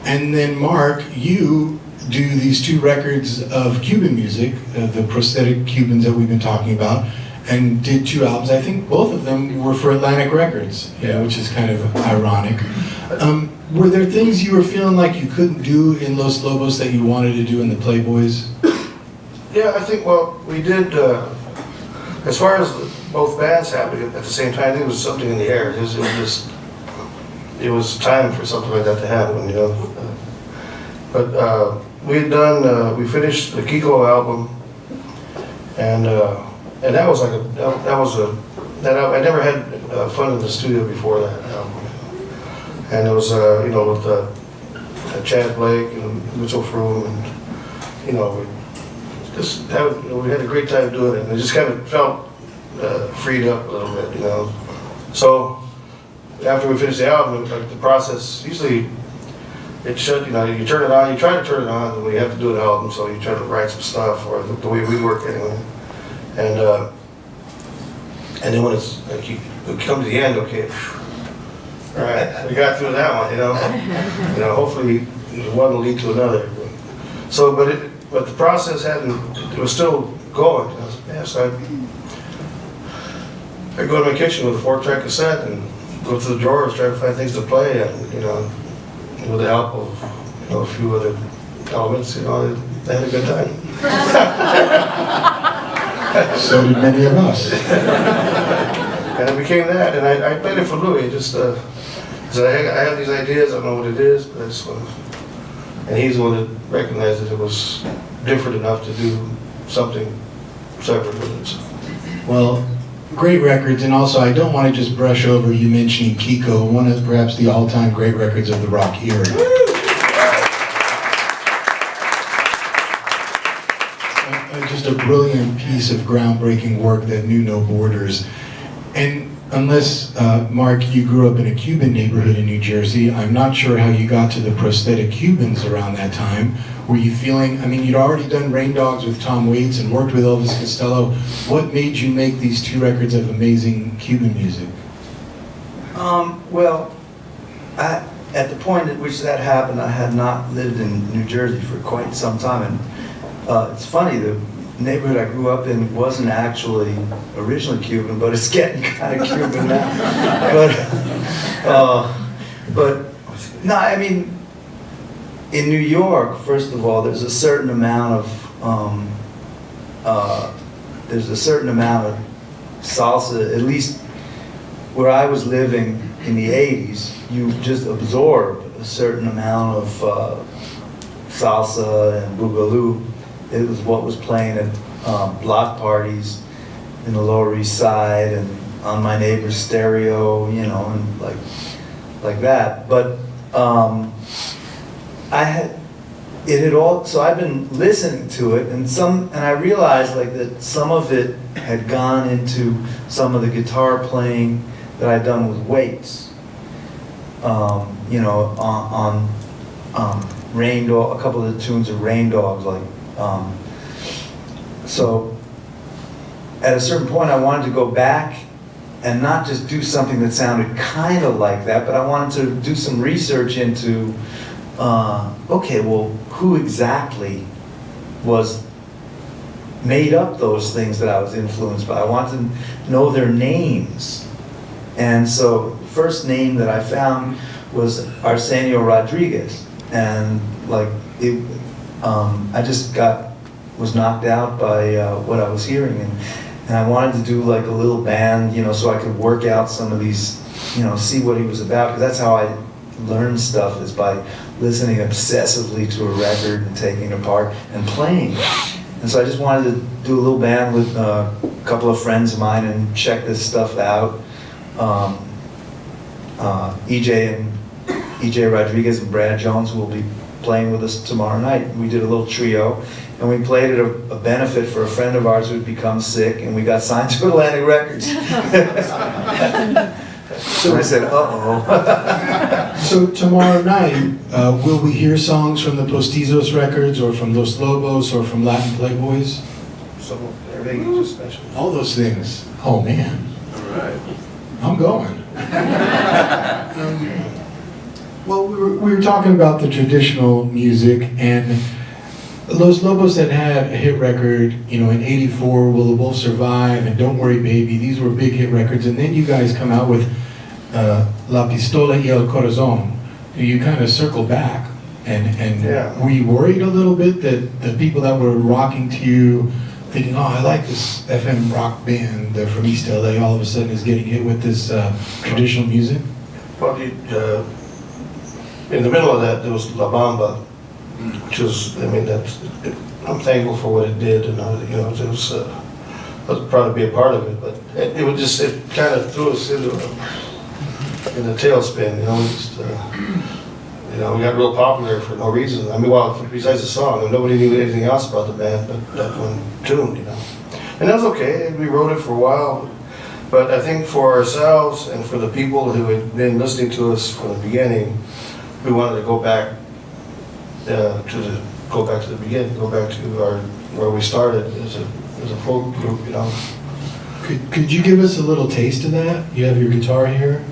And then Marc, you do these 2 records of Cuban music, the prosthetic Cubans that we've been talking about, and did 2 albums. I think both of them were for Atlantic Records, which is kind of ironic. Were there things you were feeling like you couldn't do in Los Lobos that you wanted to do in the Playboys? Yeah, I think, well, we did, as far as both bands happening at the same time, I think it was something in the air. It was time for something like that to happen, you know. But we had done, we finished the Kiko album, and that was like I never had fun in the studio before that album. And it was, you know, with Chad Blake and Mitchell Froome, and, you know, we had a great time doing it, and it just kind of felt freed up a little bit, you know. So after we finished the album, like the process, usually it should, you know, you turn it on, you try to turn it on when you have to do an album, so you try to write some stuff, or the way we work anyway. And then when it's like you come to the end, okay, all right, we got through that one, you know. You know, hopefully one will lead to another. So, but the process it was still going. So I'd go to my kitchen with a 4-track cassette and go to the drawers, try to find things to play, and, you know, with the help of, you know, a few other elements, you know, they had a good time. So did many of us. And it became that, and I played it for Louis, just, so I have these ideas, I don't know what it is, but I just want to, and he's the one that recognized that it was different enough to do something separate with it. So. Well, great records, and also I don't want to just brush over you mentioning Kiko, one of perhaps the all-time great records of the rock era. Just a brilliant piece of groundbreaking work that knew no borders. And unless, Marc, you grew up in a Cuban neighborhood in New Jersey, I'm not sure how you got to the prosthetic Cubans around that time. Were you feeling, I mean, you'd already done Rain Dogs with Tom Waits and worked with Elvis Costello. What made you make these 2 records of amazing Cuban music? Well, at the point at which that happened, I had not lived in New Jersey for quite some time. And it's funny, the neighborhood I grew up in wasn't actually originally Cuban, but it's getting kind of Cuban now. But no, I mean, in New York, first of all, there's a certain amount of salsa, at least where I was living in the 80s, you just absorb a certain amount of salsa and boogaloo. It was what was playing at block parties in the Lower East Side and on my neighbor's stereo, you know, and like that. But so I've been listening to it, and I realized like that some of it had gone into some of the guitar playing that I'd done with Waits. You know, on Rain Dog, a couple of the tunes of Rain Dogs, like. So at a certain point I wanted to go back and not just do something that sounded kind of like that, but I wanted to do some research into, okay, well, who exactly made up those things that I was influenced by? I wanted to know their names. And so the first name that I found was Arsenio Rodriguez. And like, I just was knocked out by what I was hearing, and I wanted to do like a little band, you know, so I could work out some of these, you know, see what he was about, because that's how I learn stuff, is by listening obsessively to a record and taking it apart and playing. And so I just wanted to do a little band with a couple of friends of mine and check this stuff out. EJ Rodriguez and Brad Jones will be playing with us tomorrow night. We did a little trio, and we played at a benefit for a friend of ours who had become sick, and we got signed to Atlantic Records. So I said, uh-oh. So tomorrow night, will we hear songs from the Postizos records, or from Los Lobos, or from Latin Playboys? So everything you just mentioned. All those things. Oh man. All right. I'm going. Well, we were talking about the traditional music, and Los Lobos had a hit record, you know, in '84, Will the Wolf Survive, and Don't Worry Baby. These were big hit records, and then you guys come out with La Pistola y el Corazón. You kind of circle back, and Yeah. were you worried a little bit that the people that were rocking to you, thinking, oh, I like this FM rock band from East LA, all of a sudden is getting hit with this traditional music? Well, in the middle of that, there was La Bamba, which was, I mean, I'm thankful for what it did, and you know, it was, I was proud to be a part of it, but it kind of threw us in a tailspin, you know, you know, we got real popular for no reason. I mean, well, besides the song, and nobody knew anything else about the band but that one tune, you know. And that was okay, we wrote it for a while, but I think for ourselves and for the people who had been listening to us from the beginning, we wanted to go back to the beginning, go back to where we started as a folk group, you know. Could you give us a little taste of that? You have your guitar here.